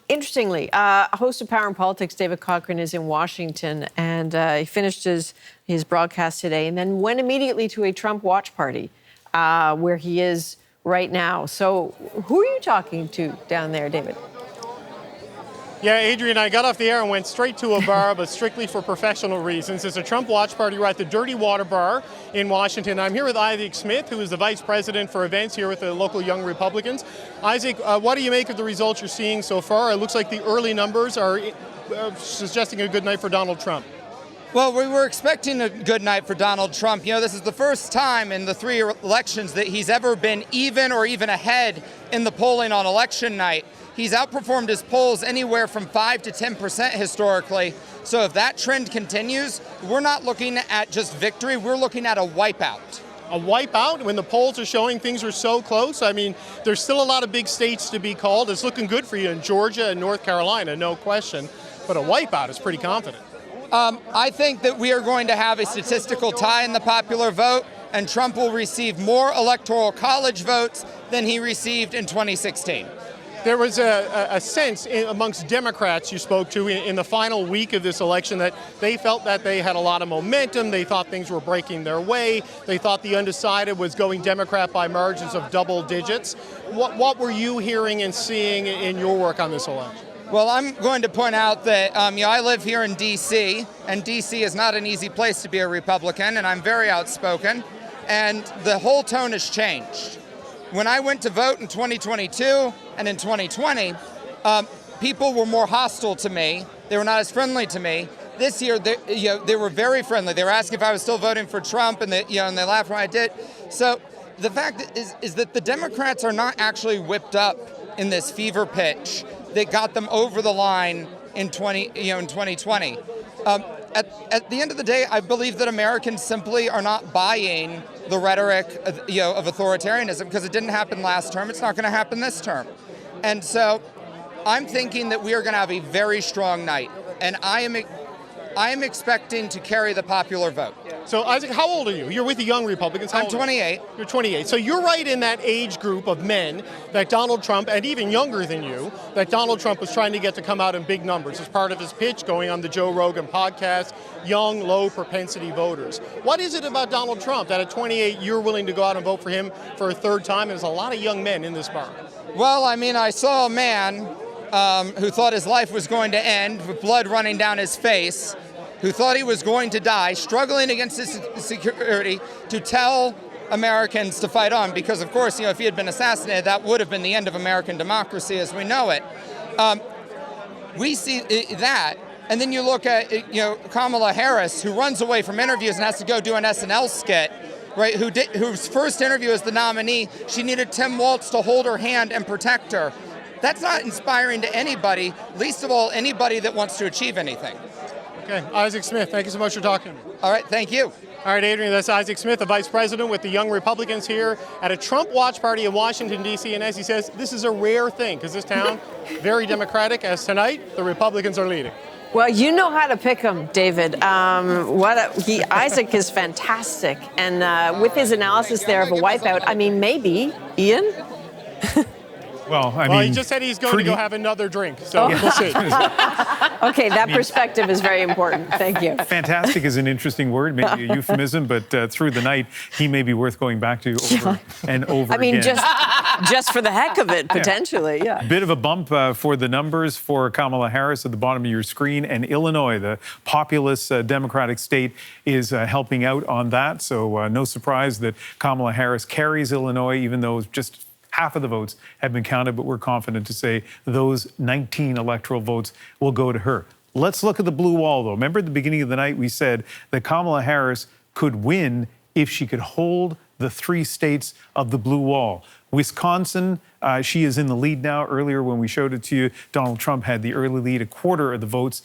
Interestingly, host of Power and Politics, David Cochrane, is in Washington, and he finished his broadcast today and then went immediately to a Trump watch party where he is right now. So who are you talking to down there, David? Yeah, Adrian, I got off the air and went straight to a bar, but strictly for professional reasons. It's a Trump watch party. We're at the Dirty Water Bar in Washington. I'm here with Isaac Smith, who is the Vice President for events here with the local Young Republicans. Isaac, what do you make of the results you're seeing so far? It looks like the early numbers are suggesting a good night for Donald Trump. Well, we were expecting a good night for Donald Trump. You know, this is the first time in the 3 elections that he's ever been even or even ahead in the polling on election night. He's outperformed his polls anywhere from 5 to 10% historically. So if that trend continues, we're not looking at just victory, we're looking at a wipeout. A wipeout when the polls are showing things are so close? I mean, there's still a lot of big states to be called. It's looking good for you in Georgia and North Carolina, no question. But a wipeout is pretty confident. I think that we are going to have a statistical tie in the popular vote, and Trump will receive more electoral college votes than he received in 2016. There was a sense amongst Democrats you spoke to in the final week of this election that they felt that they had a lot of momentum. They thought things were breaking their way. They thought the undecided was going Democrat by margins of double digits. What were you hearing and seeing in your work on this election? Well, I'm going to point out that I live here in D.C., and D.C. is not an easy place to be a Republican, and I'm very outspoken, and the whole tone has changed. When I went to vote in 2022 and in 2020, people were more hostile to me. They were not as friendly to me. This year, they were very friendly. They were asking if I was still voting for Trump, and they laughed when I did. So the fact is that the Democrats are not actually whipped up in this fever pitch that got them over the line in 2020. At the end of the day, I believe that Americans simply are not buying the rhetoric of authoritarianism because it didn't happen last term. It's not going to happen this term. And so I'm thinking that we are going to have a very strong night. And I am expecting to carry the popular vote. So, Isaac, how old are you? You're with the Young Republicans. I'm 28. You're 28. So you're right in that age group of men that Donald Trump, and even younger than you, that Donald Trump was trying to get to come out in big numbers as part of his pitch going on the Joe Rogan podcast, young, low propensity voters. What is it about Donald Trump that at 28 you're willing to go out and vote for him for a third time? And there's a lot of young men in this bar. Well, I mean, I saw a man who thought his life was going to end with blood running down his face, who thought he was going to die, struggling against his security to tell Americans to fight on, because of course, if he had been assassinated, that would have been the end of American democracy as we know it. We see that, and then you look at Kamala Harris, who runs away from interviews and has to go do an SNL skit, right? Whose first interview as the nominee, she needed Tim Walz to hold her hand and protect her. That's not inspiring to anybody, least of all anybody that wants to achieve anything. Okay, Isaac Smith, thank you so much for talking to me. All right, thank you. All right, Adrian, that's Isaac Smith, the Vice President with the Young Republicans here at a Trump watch party in Washington, D.C. And as he says, this is a rare thing because this town, very Democratic, as tonight, the Republicans are leading. Well, you know how to pick him, David. Isaac is fantastic. And with his analysis there of a wipeout, I mean, maybe, Ian? Well, he just said he's going to go have another drink, so we'll see. Okay, that perspective is very important. Thank you. Fantastic is an interesting word, maybe a euphemism, but through the night, he may be worth going back to over and over again. I mean, just for the heck of it, potentially, yeah. Bit of a bump for the numbers for Kamala Harris at the bottom of your screen, and Illinois, the populous Democratic state, is helping out on that. So no surprise that Kamala Harris carries Illinois, even though just half of the votes have been counted, but we're confident to say those 19 electoral votes will go to her. Let's look at the blue wall, though. Remember at the beginning of the night, we said that Kamala Harris could win if she could hold the 3 states of the blue wall. Wisconsin, she is in the lead now. Earlier when we showed it to you, Donald Trump had the early lead. A quarter of the votes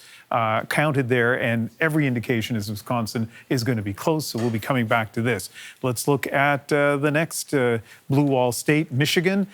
counted there, and every indication is Wisconsin is going to be close, so we'll be coming back to this. Let's look at the next blue wall state, Michigan.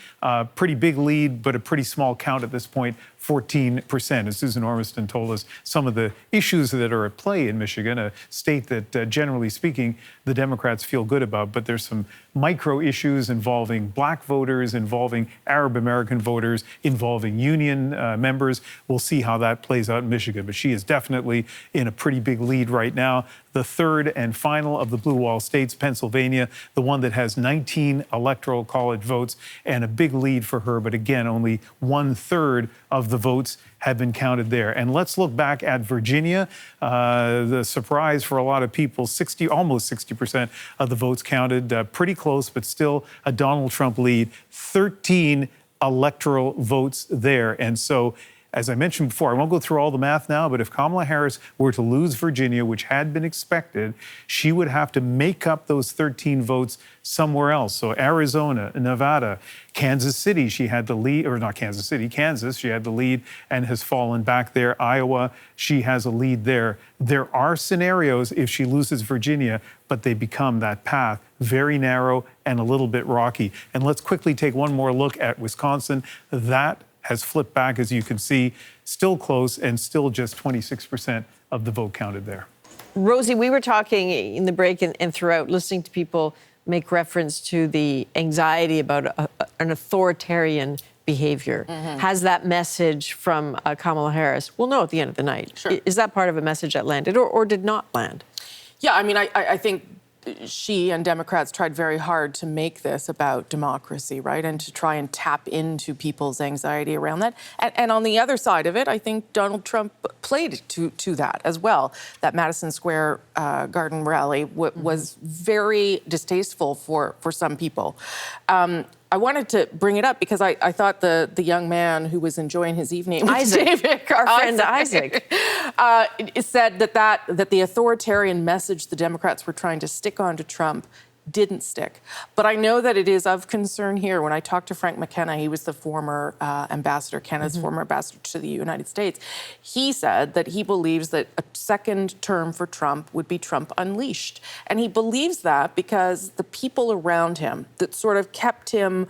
Pretty big lead, but a pretty small count at this point, 14%. As Susan Ormiston told us, some of the issues that are at play in Michigan, a state that, generally speaking, the Democrats feel good about, but there's some micro issues involving black voters, involving Arab American voters, involving union members. We'll see how that plays out in Michigan. But she is definitely in a pretty big lead right now. The third and final of the Blue Wall states, Pennsylvania, the one that has 19 electoral college votes, and a big lead for her. But again, only 1/3 of the votes have been counted there. And let's look back at Virginia. The surprise for a lot of people, almost 60% of the votes counted. Pretty close, but still a Donald Trump lead. 13 electoral votes there. And so, as I mentioned before, I won't go through all the math now, but if Kamala Harris were to lose Virginia, which had been expected, she would have to make up those 13 votes somewhere else. So Arizona, Nevada, Kansas City, she had the lead, or not Kansas City, Kansas, she had the lead and has fallen back there. Iowa, she has a lead there. There are scenarios if she loses Virginia, but they become that path very narrow and a little bit rocky. And let's quickly take one more look at Wisconsin. That has flipped back, as you can see, still close and still just 26% of the vote counted there. Rosie, we were talking in the break and throughout, listening to people make reference to the anxiety about an authoritarian behavior. Has that message from Kamala Harris? We'll know at the end of the night. Sure. Is that part of a message that landed or did not land? Yeah, I mean, I think she and Democrats tried very hard to make this about democracy, right? And to try and tap into people's anxiety around that. And on the other side of it, I think Donald Trump played to that as well. That Madison Square Garden rally was very distasteful for some people. I wanted to bring it up because I thought the young man who was enjoying his evening with Isaac, David, our friend Isaac, said that the authoritarian message the Democrats were trying to stick onto Trump didn't stick. But I know that it is of concern here. When I talked to Frank McKenna, he was the former ambassador, Canada's former ambassador to the United States. He said that he believes that a second term for Trump would be Trump unleashed. And he believes that because the people around him that sort of kept him,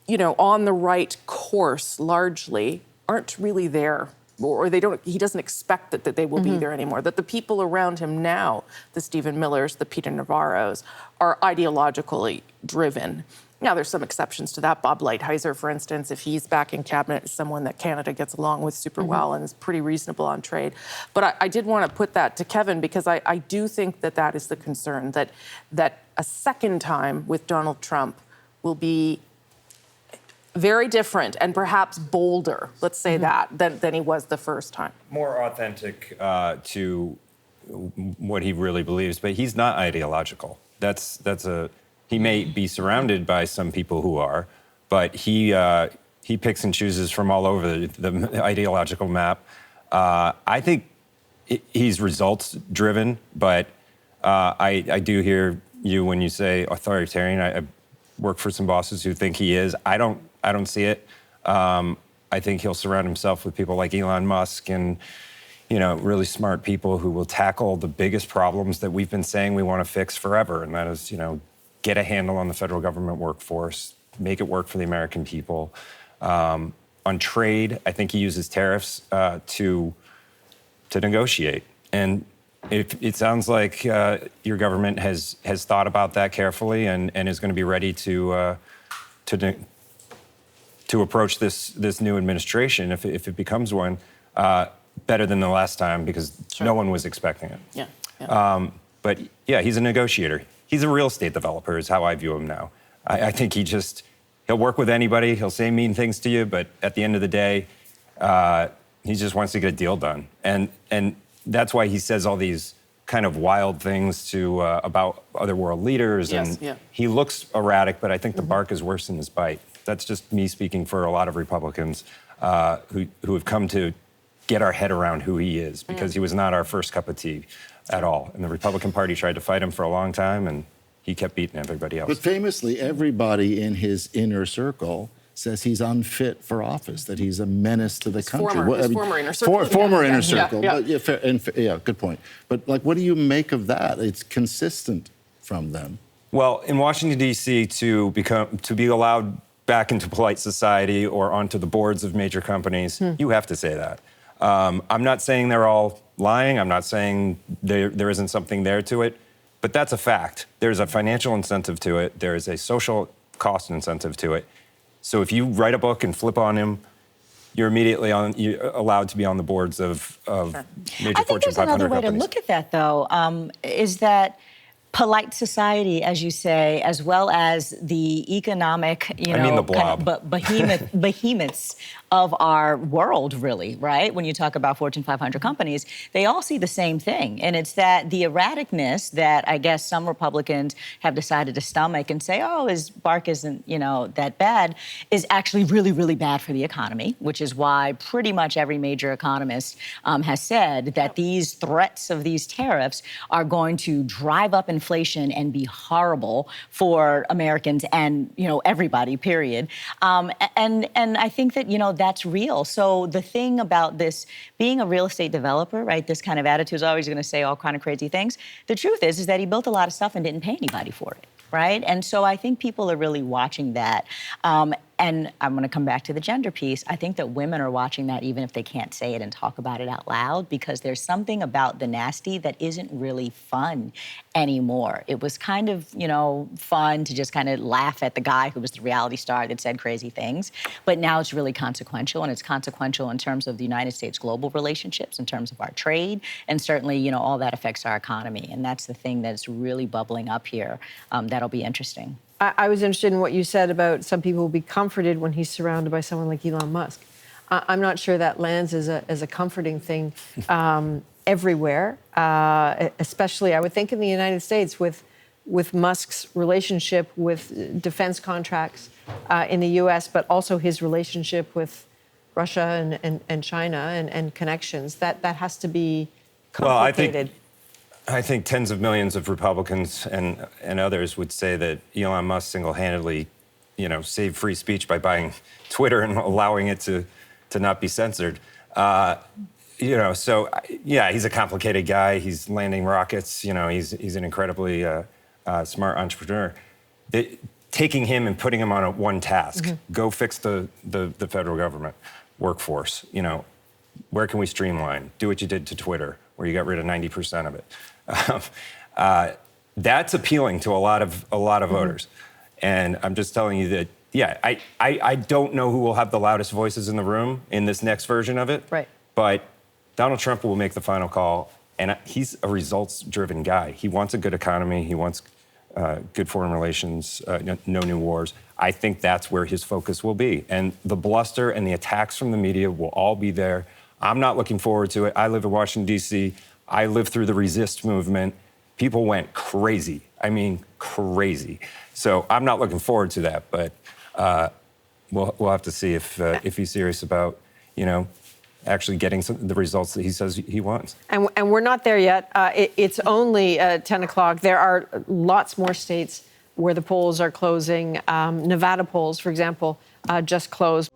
on the right course largely aren't really there. Or he doesn't expect that they will be there anymore. That the people around him now, the Stephen Millers, the Peter Navarros, are ideologically driven. Now, there's some exceptions to that. Bob Lighthizer, for instance, if he's back in cabinet, is someone that Canada gets along with super well and is pretty reasonable on trade. But I did want to put that to Kevin because I do think that is the concern, that a second time with Donald Trump will be very different and perhaps bolder, let's say that, than he was the first time. More authentic to what he really believes, but he's not ideological. He may be surrounded by some people who are, but he picks and chooses from all over the ideological map. I think he's results driven, but I do hear you when you say authoritarian. I work for some bosses who think he is. I don't see it. I think he'll surround himself with people like Elon Musk and, really smart people who will tackle the biggest problems that we've been saying we want to fix forever. And that is, get a handle on the federal government workforce, make it work for the American people. On trade, I think he uses tariffs to negotiate. And it sounds like your government has thought about that carefully and is going to be ready to approach this new administration, if it becomes one, better than the last time because no one was expecting it. Yeah. But yeah, he's a negotiator. He's a real estate developer is how I view him now. I think he'll work with anybody. He'll say mean things to you, but at the end of the day, he just wants to get a deal done. And that's why he says all these kind of wild things about other world leaders. Yes, and he looks erratic, but I think the bark is worse than his bite. That's just me speaking for a lot of Republicans who have come to get our head around who he is, because he was not our first cup of tea at all. And the Republican Party tried to fight him for a long time, and he kept beating everybody else. But famously, everybody in his inner circle says he's unfit for office, that he's a menace to the country. Former inner circle. Former inner circle. Yeah. But good point. But what do you make of that? It's consistent from them. Well, in Washington, D.C., to be allowed back into polite society or onto the boards of major companies, you have to say that. I'm not saying they're all lying. I'm not saying there isn't something there to it. But that's a fact. There's a financial incentive to it. There is a social cost incentive to it. So if you write a book and flip on him, you're immediately you're allowed to be on the boards of major I think Fortune there's another 500 way companies. to look at that, though, is that polite society, as you say, as well as the economic, I mean the blob. behemoths of our world, really, right? When you talk about Fortune 500 companies, they all see the same thing. And it's that the erraticness that I guess some Republicans have decided to stomach and say, oh, his bark isn't, that bad, is actually really, really bad for the economy, which is why pretty much every major economist has said that these threats of these tariffs are going to drive up inflation and be horrible for Americans and, everybody, period. And I think that, that's real. So the thing about this being a real estate developer, right, this kind of attitude is always going to say all kind of crazy things. The truth is that he built a lot of stuff and didn't pay anybody for it, right? And so I think people are really watching that. And I'm going to come back to the gender piece. I think that women are watching that even if they can't say it and talk about it out loud, because there's something about the nasty that isn't really fun anymore. It was kind of, fun to just kind of laugh at the guy who was the reality star that said crazy things. But now it's really consequential, and it's consequential in terms of the United States global relationships, in terms of our trade, and certainly, all that affects our economy. And that's the thing that's really bubbling up here. That'll be interesting. I was interested in what you said about some people will be comforted when he's surrounded by someone like Elon Musk. I'm not sure that lands as a comforting thing everywhere, especially, I would think, in the United States with Musk's relationship with defense contracts in the U.S., but also his relationship with Russia and China and connections. That has to be complicated. Well, I think tens of millions of Republicans and others would say that Elon Musk single-handedly, saved free speech by buying Twitter and allowing it to not be censored. So yeah, he's a complicated guy. He's landing rockets. He's an incredibly smart entrepreneur. Taking him and putting him on one task: go fix the federal government workforce. Where can we streamline? Do what you did to Twitter, where you got rid of 90% of it. That's appealing to a lot of voters. And I'm just telling you that, yeah, I don't know who will have the loudest voices in the room in this next version of it. Right. But Donald Trump will make the final call. And he's a results-driven guy. He wants a good economy. He wants good foreign relations, no new wars. I think that's where his focus will be. And the bluster and the attacks from the media will all be there. I'm not looking forward to it. I live in Washington, D.C. I lived through the resist movement. People went crazy. I mean, crazy. So I'm not looking forward to that, but we'll have to see if he's serious about, actually getting the results that he says he wants. And we're not there yet. It's only 10 o'clock. There are lots more states where the polls are closing. Nevada polls, for example, just closed.